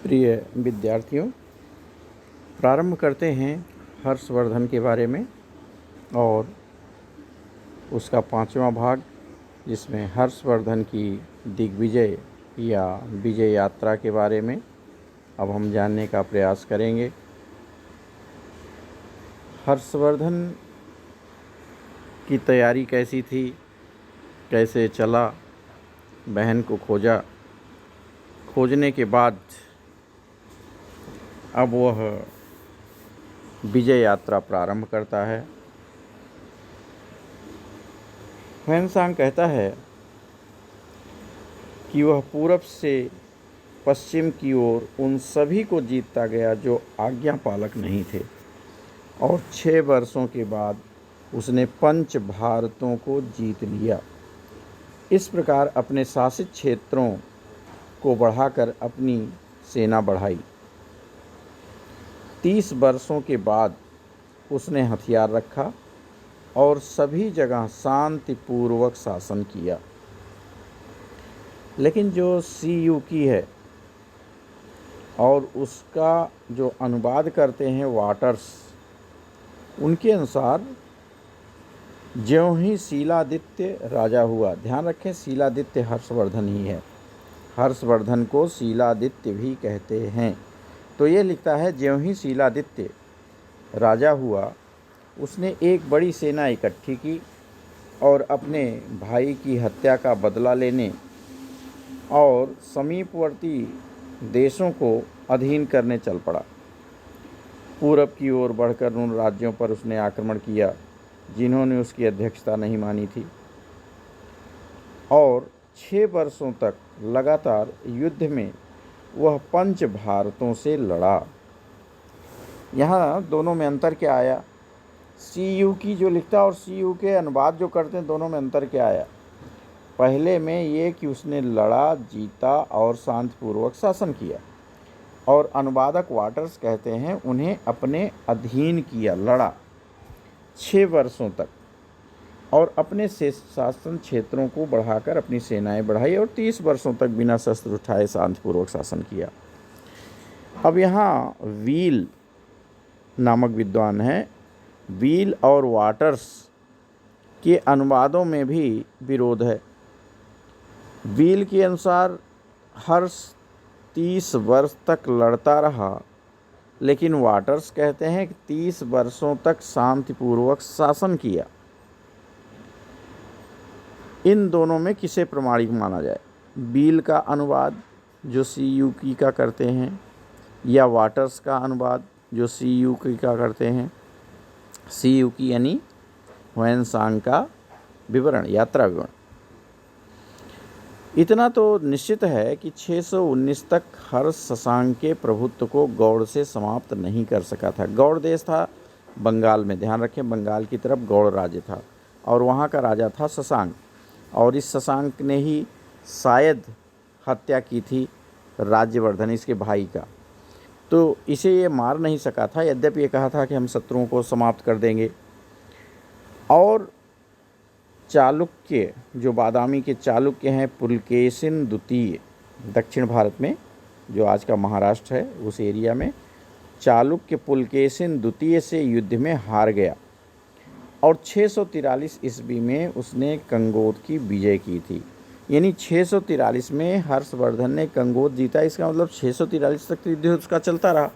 प्रिय विद्यार्थियों, प्रारंभ करते हैं हर्षवर्धन के बारे में और उसका 5वां भाग, जिसमें हर्षवर्धन की दिग्विजय या विजय यात्रा के बारे में अब हम जानने का प्रयास करेंगे। हर्षवर्धन की तैयारी कैसी थी, कैसे चला, बहन को खोजने के बाद अब वह विजय यात्रा प्रारंभ करता है। ह्वेनसांग कहता है कि वह पूरब से पश्चिम की ओर उन सभी को जीतता गया जो आज्ञा पालक नहीं थे, और 6 वर्षों के बाद उसने पंच भारतों को जीत लिया। इस प्रकार अपने शासित क्षेत्रों को बढ़ाकर अपनी सेना बढ़ाई। 30 वर्षों के बाद उसने हथियार रखा और सभी जगह शांतिपूर्वक शासन किया। लेकिन जो सीयूकी है और उसका जो अनुवाद करते हैं वाटर्स, उनके अनुसार ज्यों ही शीलादित्य राजा हुआ, ध्यान रखें शीलादित्य हर्षवर्धन ही है, हर्षवर्धन को शीलादित्य भी कहते हैं। तो ये लिखता है ज्यों ही शीलादित्य राजा हुआ, उसने एक बड़ी सेना इकट्ठी की और अपने भाई की हत्या का बदला लेने और समीपवर्ती देशों को अधीन करने चल पड़ा। पूरब की ओर बढ़कर उन राज्यों पर उसने आक्रमण किया जिन्होंने उसकी अध्यक्षता नहीं मानी थी, और 6 वर्षों तक लगातार युद्ध में वह पंच भारतों से लड़ा। यहाँ दोनों में अंतर क्या आया? सीयू की जो लिखता और सीयू के अनुवाद जो करते हैं, दोनों में अंतर क्या आया? पहले में ये कि उसने लड़ा, जीता और शांतिपूर्वक शासन किया, और अनुवादक वाटर्स कहते हैं उन्हें अपने अधीन किया, लड़ा 6 वर्षों तक, और अपने से शासन क्षेत्रों को बढ़ाकर अपनी सेनाएं बढ़ाई और 30 वर्षों तक बिना शस्त्र उठाए शांतिपूर्वक शासन किया। अब यहाँ व्हील नामक विद्वान है, व्हील और वाटर्स के अनुवादों में भी विरोध है। व्हील के अनुसार हर्ष 30 वर्ष तक लड़ता रहा, लेकिन वाटर्स कहते हैं कि 30 वर्षों तक शांतिपूर्वक शासन किया। इन दोनों में किसे प्रमाणिक माना जाए? व्हील का अनुवाद जो सीयूकी का करते हैं, या वाटर्स का अनुवाद जो सीयूकी का करते हैं? सीयूकी यानी ह्वेनसांग का विवरण, यात्रा विवरण। इतना तो निश्चित है कि 619 तक हर्ष शशांक के प्रभुत्व को गौड़ से समाप्त नहीं कर सका था। गौड़ देश था बंगाल में, ध्यान रखें, बंगाल की तरफ गौड़ राज्य था और वहाँ का राजा था शशांक, और इस शशांक ने ही शायद हत्या की थी राज्यवर्धन, इसके भाई का। तो इसे ये मार नहीं सका था, यद्यपि ये कहा था कि हम शत्रुओं को समाप्त कर देंगे। और चालुक्य, जो बादामी के चालुक्य हैं, पुलकेशिन द्वितीय, दक्षिण भारत में जो आज का महाराष्ट्र है उस एरिया में, चालुक्य पुलकेशिन द्वितीय से युद्ध में हार गया, और 643 ईस्वी में उसने कंगोद की विजय की थी। यानी 643 में हर्षवर्धन ने कंगोद जीता। इसका मतलब 643 तक युद्ध उसका चलता रहा,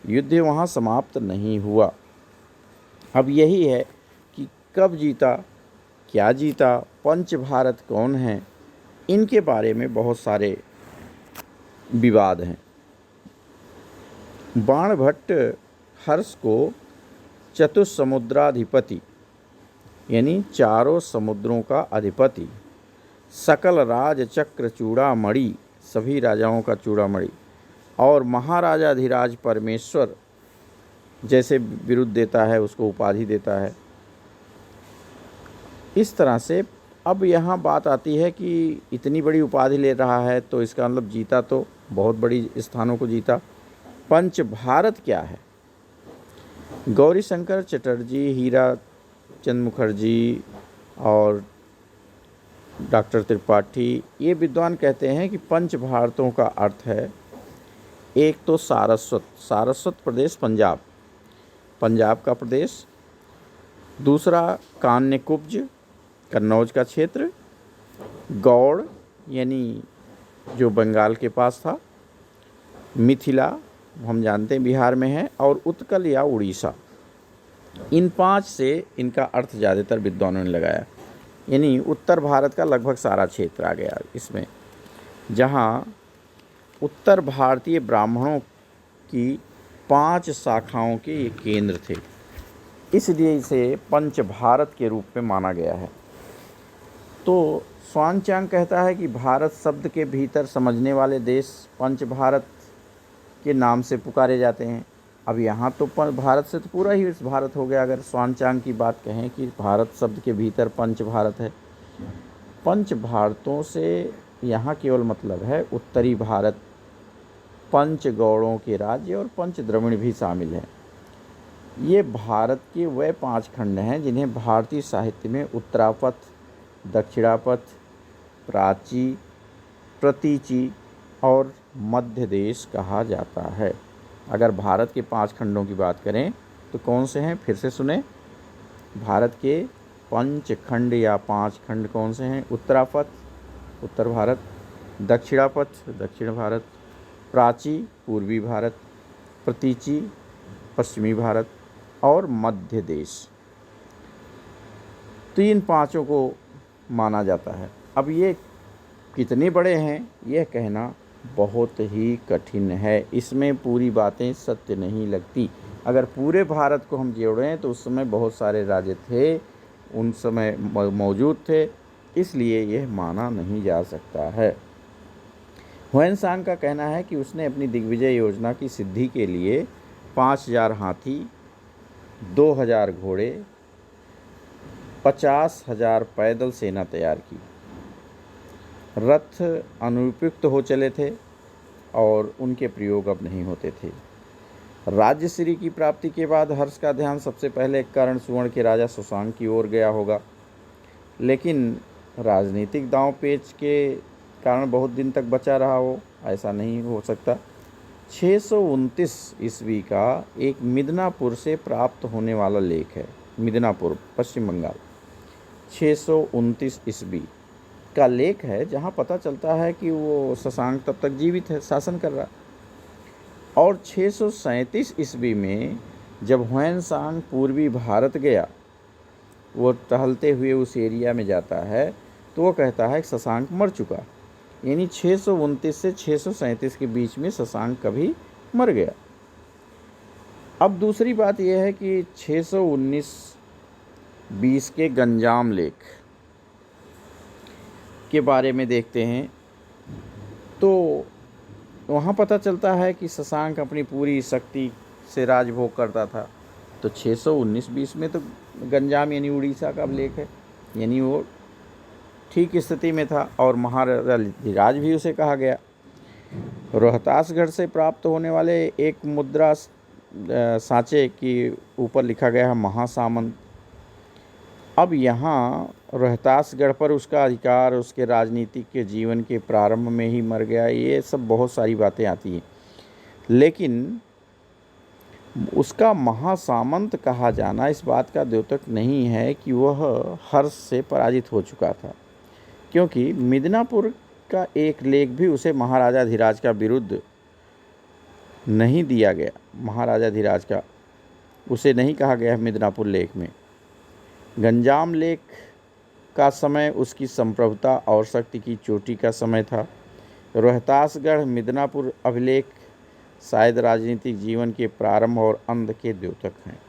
युद्ध वहाँ समाप्त नहीं हुआ। अब यही है कि कब जीता, क्या जीता, पंच भारत कौन है, इनके बारे में बहुत सारे विवाद हैं। बाणभट्ट हर्ष को चतुसमुद्राधिपति यानी चारों समुद्रों का अधिपति, सकल राज चक्र चूड़ामणि, सभी राजाओं का चूड़ामणि, और महाराजाधिराज परमेश्वर जैसे बिरुद देता है, उसको उपाधि देता है। इस तरह से अब यहाँ बात आती है कि इतनी बड़ी उपाधि ले रहा है तो इसका मतलब जीता तो बहुत बड़ी स्थानों को जीता। पंच भारत क्या है? गौरीशंकर चटर्जी, हीरा चंद मुखर्जी और डॉक्टर त्रिपाठी, ये विद्वान कहते हैं कि पंच भारतों का अर्थ है एक तो सारस्वत, सारस्वत प्रदेश पंजाब, पंजाब का प्रदेश। दूसरा कान्यकुब्ज, कन्नौज का क्षेत्र। गौड़ यानी जो बंगाल के पास था। मिथिला हम जानते हैं बिहार में है। और उत्कल या उड़ीसा। इन 5 से इनका अर्थ ज़्यादातर विद्वानों ने लगाया, यानी उत्तर भारत का लगभग सारा क्षेत्र आ गया इसमें, जहाँ उत्तर भारतीय ब्राह्मणों की 5 शाखाओं के ये केंद्र थे, इसलिए इसे पंच भारत के रूप में माना गया है। तो स्वानचांग कहता है कि भारत शब्द के भीतर समझने वाले देश पंच भारत के नाम से पुकारे जाते हैं। अब यहाँ तो भारत से तो पूरा ही भारत हो गया, अगर स्वानचांग की बात कहें कि भारत शब्द के भीतर पंच भारत है। पंच भारतों से यहाँ केवल मतलब है उत्तरी भारत, पंच गौड़ों के राज्य और पंच द्रविड़ भी शामिल हैं। ये भारत के वह 5 खंड हैं जिन्हें भारतीय साहित्य में उत्तरापथ, दक्षिणापथ, प्राची, प्रतीची और मध्य देश कहा जाता है। अगर भारत के 5 खंडों की बात करें तो कौन से हैं, फिर से सुने। भारत के 5 खंड या 5 खंड कौन से हैं? उत्तरापथ उत्तर भारत, दक्षिणापथ दक्षिण भारत, प्राची पूर्वी भारत, प्रतीची पश्चिमी भारत और मध्य देश। तो इन 5 को माना जाता है। अब ये कितने बड़े हैं यह कहना बहुत ही कठिन है, इसमें पूरी बातें सत्य नहीं लगती। अगर पूरे भारत को हम जोड़ें तो उस समय बहुत सारे राज्य थे, उन समय मौजूद थे, इसलिए यह माना नहीं जा सकता है। ह्वेनसांग का कहना है कि उसने अपनी दिग्विजय योजना की सिद्धि के लिए 5000 हाथी, 2000 घोड़े, 50,000 पैदल सेना तैयार की। रथ अनुपयुक्त हो चले थे और उनके प्रयोग अब नहीं होते थे। राज्यश्री की प्राप्ति के बाद हर्ष का ध्यान सबसे पहले कर्ण सुवर्ण के राजा सुशांक की ओर गया होगा, लेकिन राजनीतिक दांव पेच के कारण बहुत दिन तक बचा रहा हो, ऐसा नहीं हो सकता। 629 ईस्वी का एक मिदनापुर से प्राप्त होने वाला लेख है, मिदनापुर पश्चिम बंगाल, 629 ईस्वी का लेख है, जहाँ पता चलता है कि वो शशांक तब तक जीवित है, शासन कर रहा। और 637 ईस्वी में जब ह्वेनसांग पूर्वी भारत गया, वो टहलते हुए उस एरिया में जाता है तो वो कहता है कि शशांक मर चुका, यानी 629 से 637 के बीच में शशांक कभी मर गया। अब दूसरी बात यह है कि 619-20 के गंजाम लेख के बारे में देखते हैं तो वहाँ पता चलता है कि शशांक अपनी पूरी शक्ति से राजभोग करता था। तो 619-20 में तो गंजाम यानी उड़ीसा का लेख है, यानी वो ठीक स्थिति में था और महाराजा धीराज भी उसे कहा गया। रोहतासगढ़ से प्राप्त होने वाले एक मुद्रा सांचे के ऊपर लिखा गया है महासामंत। अब यहाँ रोहतासगढ़ पर उसका अधिकार उसके राजनीतिक के जीवन के प्रारंभ में ही मर गया, ये सब बहुत सारी बातें आती हैं, लेकिन उसका महासामंत कहा जाना इस बात का द्योतक नहीं है कि वह हर्ष से पराजित हो चुका था, क्योंकि मिदनापुर का एक लेख भी उसे महाराजा धीराज का विरुद्ध नहीं दिया गया। महाराजा धीराज का उसे नहीं कहा गया मिदनापुर लेख में। गंजाम लेख का समय उसकी संप्रभुता और शक्ति की चोटी का समय था। रोहतासगढ़ मिदनापुर अभिलेख शायद राजनीतिक जीवन के प्रारंभ और अंत के द्योतक हैं,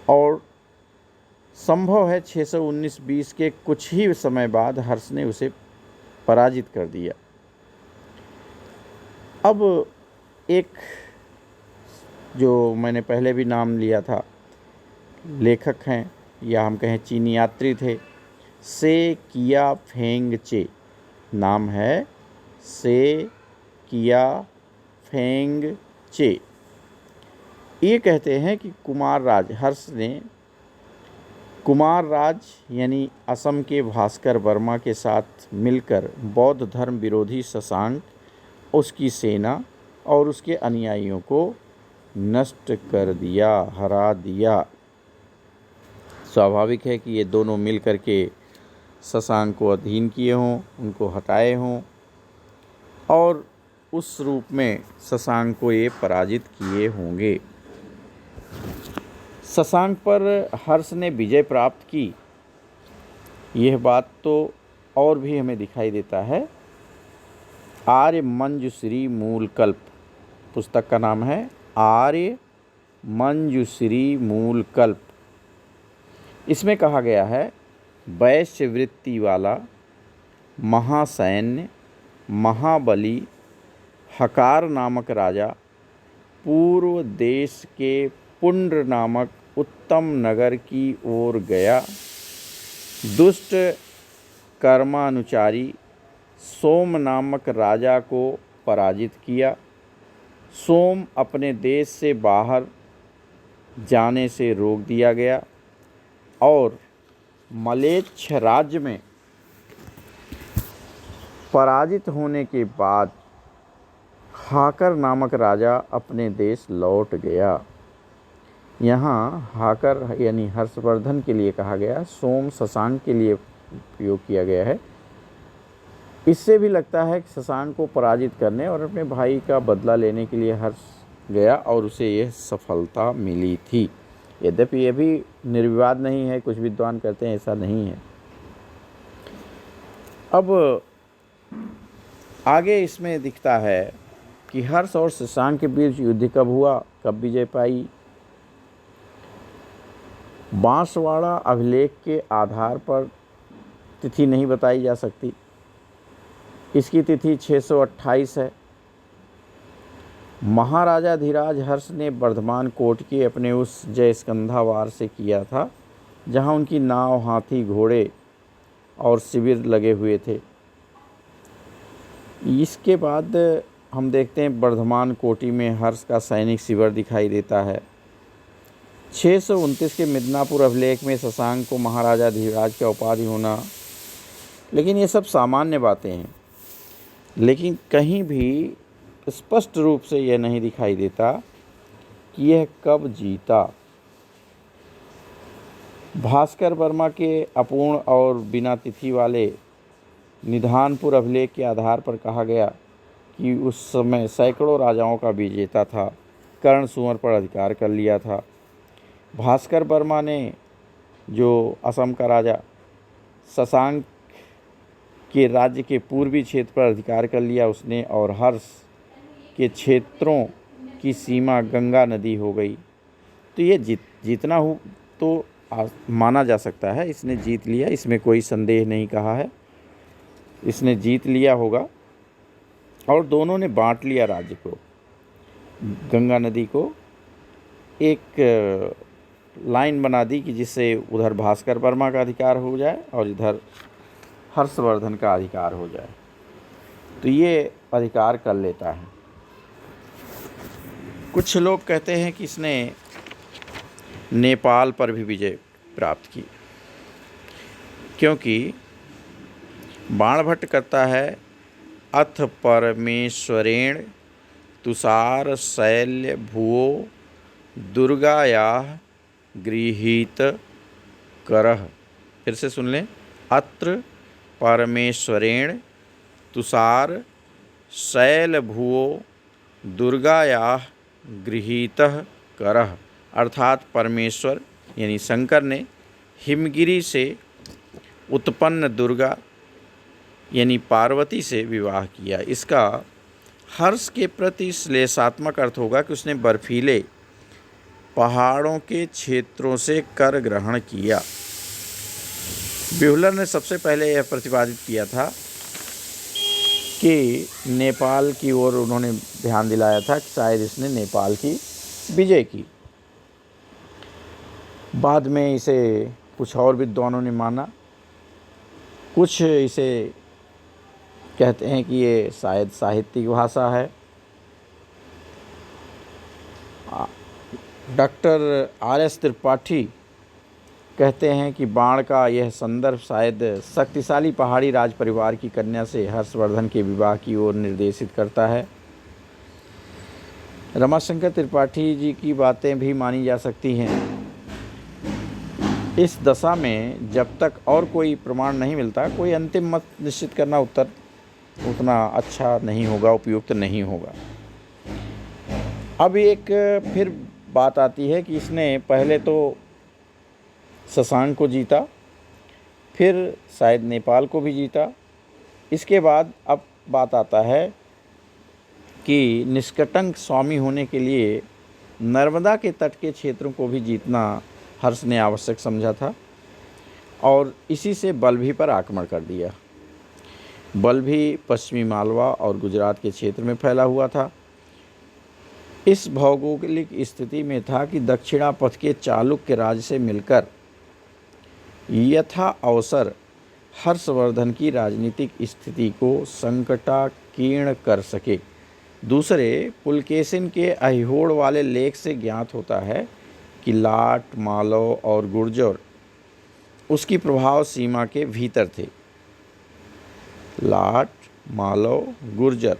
और संभव है 619-20 के कुछ ही समय बाद हर्ष ने उसे पराजित कर दिया। अब एक जो मैंने पहले भी नाम लिया था लेखक हैं, या हम कहें चीनी यात्री थे, से किया फेंगचे नाम है, से किया फेंगचे। ये कहते हैं कि कुमारराज हर्ष ने कुमारराज यानी असम के भास्कर वर्मा के साथ मिलकर बौद्ध धर्म विरोधी शशांक, उसकी सेना और उसके अनुयायियों को नष्ट कर दिया, हरा दिया। स्वाभाविक है कि ये दोनों मिल कर के शशांक को अधीन किए हों, उनको हटाए हों और उस रूप में शशांक को ये पराजित किए होंगे। शशांक पर हर्ष ने विजय प्राप्त की, यह बात तो और भी हमें दिखाई देता है। आर्य मंजूश्री मूलकल्प पुस्तक का नाम है, आर्य मंजूश्री मूलकल्प। इसमें कहा गया है, वैश्य वृत्ति वाला महासैन्य महाबली हकार नामक राजा पूर्व देश के पुंड्र नामक उत्तम नगर की ओर गया। दुष्ट कर्मानुचारी सोम नामक राजा को पराजित किया। सोम अपने देश से बाहर जाने से रोक दिया गया और मलेच्छ राज्य में पराजित होने के बाद हाकर नामक राजा अपने देश लौट गया। यहाँ हाकर यानी हर्षवर्धन के लिए कहा गया, सोम शशांक के लिए प्रयोग किया गया है। इससे भी लगता है कि शशांक को पराजित करने और अपने भाई का बदला लेने के लिए हर्ष गया और उसे यह सफलता मिली थी। यद्यपि यह भी निर्विवाद नहीं है, कुछ विद्वान कहते हैं ऐसा नहीं है। अब आगे इसमें दिखता है कि हर्ष और शशांक के बीच युद्ध कब हुआ, कब विजय पाई। बांसवाड़ा अभिलेख के आधार पर तिथि नहीं बताई जा सकती। इसकी तिथि 628 है। महाराजा धीराज हर्ष ने वर्धमान कोट के अपने उस जयस्कंधा वार से किया था, जहां उनकी नाव, हाथी, घोड़े और शिविर लगे हुए थे। इसके बाद हम देखते हैं वर्धमान कोटी में हर्ष का सैनिक शिविर दिखाई देता है। 629 के मिदनापुर अभिलेख में शशांक को महाराजा धीराज का उपाधि होना, लेकिन ये सब सामान्य बातें हैं। लेकिन कहीं भी स्पष्ट रूप से यह नहीं दिखाई देता कि यह कब जीता। भास्कर वर्मा के अपूर्ण और बिना तिथि वाले निधानपुर अभिलेख के आधार पर कहा गया कि उस समय सैकड़ों राजाओं का विजेता था, कर्ण सुअर पर अधिकार कर लिया था। भास्कर वर्मा ने जो असम का राजा शशांक के राज्य के पूर्वी क्षेत्र पर अधिकार कर लिया उसने, और हर्ष के क्षेत्रों की सीमा गंगा नदी हो गई। तो ये जीतना हो तो माना जा सकता है, इसने जीत लिया, इसमें कोई संदेह नहीं कहा है, इसने जीत लिया होगा। और दोनों ने बांट लिया राज्य को, गंगा नदी को एक लाइन बना दी कि जिससे उधर भास्कर वर्मा का अधिकार हो जाए और इधर हर्षवर्धन का अधिकार हो जाए। तो ये अधिकार कर लेता है। कुछ लोग कहते हैं कि इसने नेपाल पर भी विजय प्राप्त की, क्योंकि बाणभट्ट कहता है, अथ परमेश्वरेण तुषार शैल्य भुवो दुर्गायाः गृहीत करः। फिर से सुन लें, अत्र परमेश्वरेण तुषार शैल भुवो दुर्गायाः गृहीतः करः। अर्थात परमेश्वर यानी शंकर ने हिमगिरी से उत्पन्न दुर्गा यानी पार्वती से विवाह किया। इसका हर्ष के प्रति श्लेषात्मक अर्थ होगा कि उसने बर्फीले पहाड़ों के क्षेत्रों से कर ग्रहण किया। ब्यूहलर ने सबसे पहले यह प्रतिपादित किया था कि नेपाल की ओर उन्होंने ध्यान दिलाया था कि शायद इसने नेपाल की विजय की। बाद में इसे कुछ और विद्वानों ने माना, कुछ इसे कहते हैं कि ये शायद साहित्यिक भाषा है। Doctor R S. त्रिपाठी कहते हैं कि बाण का यह संदर्भ शायद शक्तिशाली पहाड़ी राज परिवार की कन्या से हर्षवर्धन के विवाह की ओर निर्देशित करता है। रमाशंकर त्रिपाठी जी की बातें भी मानी जा सकती हैं। इस दशा में जब तक और कोई प्रमाण नहीं मिलता, कोई अंतिम मत निश्चित करना उतना अच्छा नहीं होगा, उपयुक्त नहीं होगा। अब एक फिर बात आती है कि इसने पहले तो शशांक को जीता, फिर शायद नेपाल को भी जीता। इसके बाद अब बात आता है कि निष्कटंक स्वामी होने के लिए नर्मदा के तट के क्षेत्रों को भी जीतना हर्ष ने आवश्यक समझा था और इसी से बल्भी पर आक्रमण कर दिया। बल्भी पश्चिमी मालवा और गुजरात के क्षेत्र में फैला हुआ था। इस भौगोलिक स्थिति में था कि दक्षिणापथ के चालुक्य राज से मिलकर यथा अवसर हर्षवर्धन की राजनीतिक स्थिति को संकटाकीर्ण कर सके। दूसरे, पुलकेशिन के अहिहोड़ वाले लेख से ज्ञात होता है कि लाट, मालव और गुर्जर उसकी प्रभाव सीमा के भीतर थे। लाट, मालव, गुर्जर,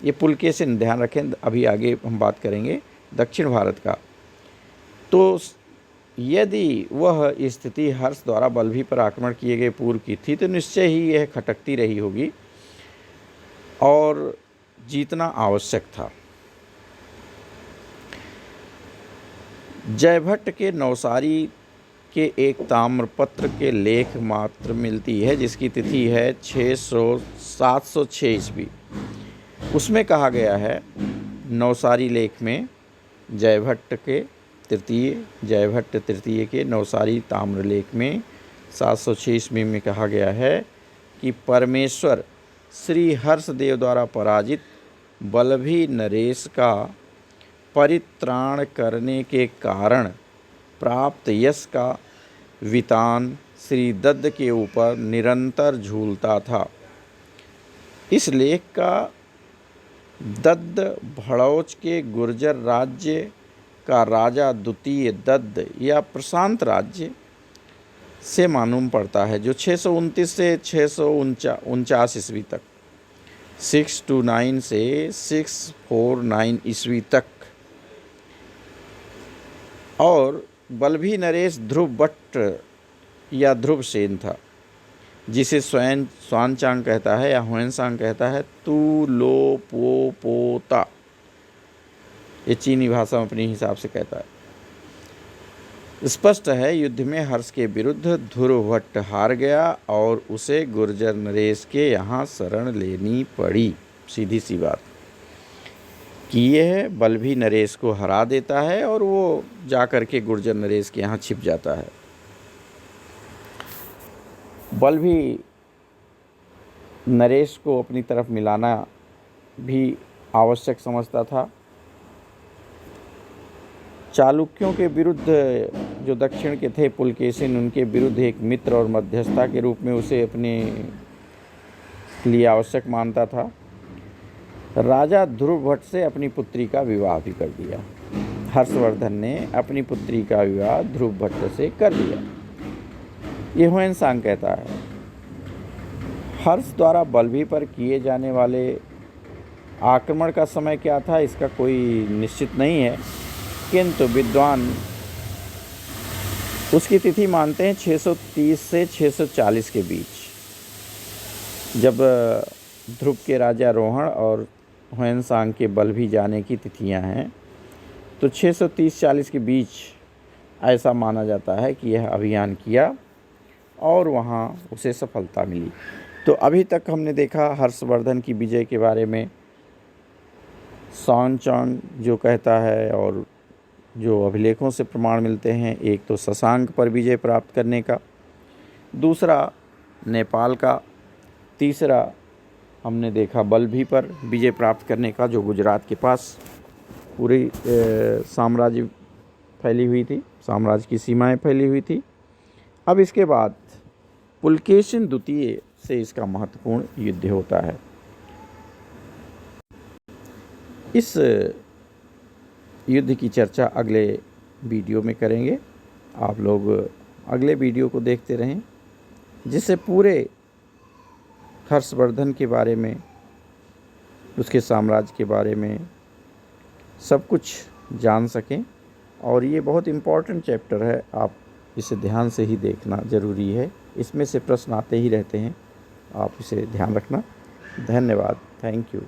ये पुलकेशिन, ध्यान रखें, अभी आगे हम बात करेंगे दक्षिण भारत का। तो यदि वह स्थिति हर्ष द्वारा बल्भी पर आक्रमण किए गए पूर्व की थी तो निश्चय ही यह खटकती रही होगी और जीतना आवश्यक था। जयभट्ट के नवसारी के एक ताम्रपत्र के लेख मात्र मिलती है जिसकी तिथि है 706 ईस्वी। उसमें कहा गया है, नवसारी लेख में जयभट्ट तृतीय के नवसारी ताम्रलेख में 706 ईस्वी में कहा गया है कि परमेश्वर श्री हर्षदेव द्वारा पराजित बल्भी नरेश का परित्राण करने के कारण प्राप्त यश का वितान श्री दत्त के ऊपर निरंतर झूलता था। इस लेख का दद्द भड़ौच के गुर्जर राज्य का राजा द्वितीय दद्द या प्रशांत राज्य से मालूम पड़ता है, जो 629 से 649 ईस्वी तक, 629 से 649 ईस्वी तक, और बल्भी नरेश ध्रुव भट्ट या ध्रुवसेन था, जिसे स्वयं स्वानचांग कहता है या हुएनसांग कहता है, तू लो पो पोता, ये चीनी भाषा में अपने हिसाब से कहता है। स्पष्ट है युद्ध में हर्ष के विरुद्ध ध्रुव भट्ट हार गया और उसे गुर्जर नरेश के यहाँ शरण लेनी पड़ी। सीधी सी बात कि यह बल्भी नरेश को हरा देता है और वो जाकर के गुर्जर नरेश के यहाँ छिप जाता है। बल्भी नरेश को अपनी तरफ मिलाना भी आवश्यक समझता था। चालुक्यों के विरुद्ध जो दक्षिण के थे पुलकेशिन, उनके विरुद्ध एक मित्र और मध्यस्थता के रूप में उसे अपने लिए आवश्यक मानता था। राजा ध्रुव भट्ट से अपनी पुत्री का विवाह भी कर दिया। हर्षवर्धन ने अपनी पुत्री का विवाह ध्रुव भट्ट से कर दिया, ये हुएनसांग कहता है। हर्ष द्वारा बल्भी पर किए जाने वाले आक्रमण का समय क्या था इसका कोई निश्चित नहीं है, किंतु विद्वान उसकी तिथि मानते हैं 630 से 640 के बीच, जब ध्रुव के राजा रोहण और हुएनसांग के बल्भी जाने की तिथियां हैं। तो 630-40 के बीच ऐसा माना जाता है कि यह अभियान किया और वहां उसे सफलता मिली। तो अभी तक हमने देखा हर्षवर्धन की विजय के बारे में, स्वानचांग जो कहता है और जो अभिलेखों से प्रमाण मिलते हैं, एक तो शशांक पर विजय प्राप्त करने का, दूसरा नेपाल का, तीसरा हमने देखा बल्भी पर विजय प्राप्त करने का, जो गुजरात के पास पूरी साम्राज्य फैली हुई थी, साम्राज्य की सीमाएं फैली हुई थी। अब इसके बाद पुलकेशिन द्वितीय से इसका महत्वपूर्ण युद्ध होता है। इस युद्ध की चर्चा अगले वीडियो में करेंगे। आप लोग अगले वीडियो को देखते रहें, जिससे पूरे हर्षवर्धन के बारे में, उसके साम्राज्य के बारे में सब कुछ जान सकें। और ये बहुत इम्पॉर्टेंट चैप्टर है, आप इसे ध्यान से ही देखना ज़रूरी है। इसमें से प्रश्न आते ही रहते हैं, आप इसे ध्यान रखना। धन्यवाद, थैंक यू।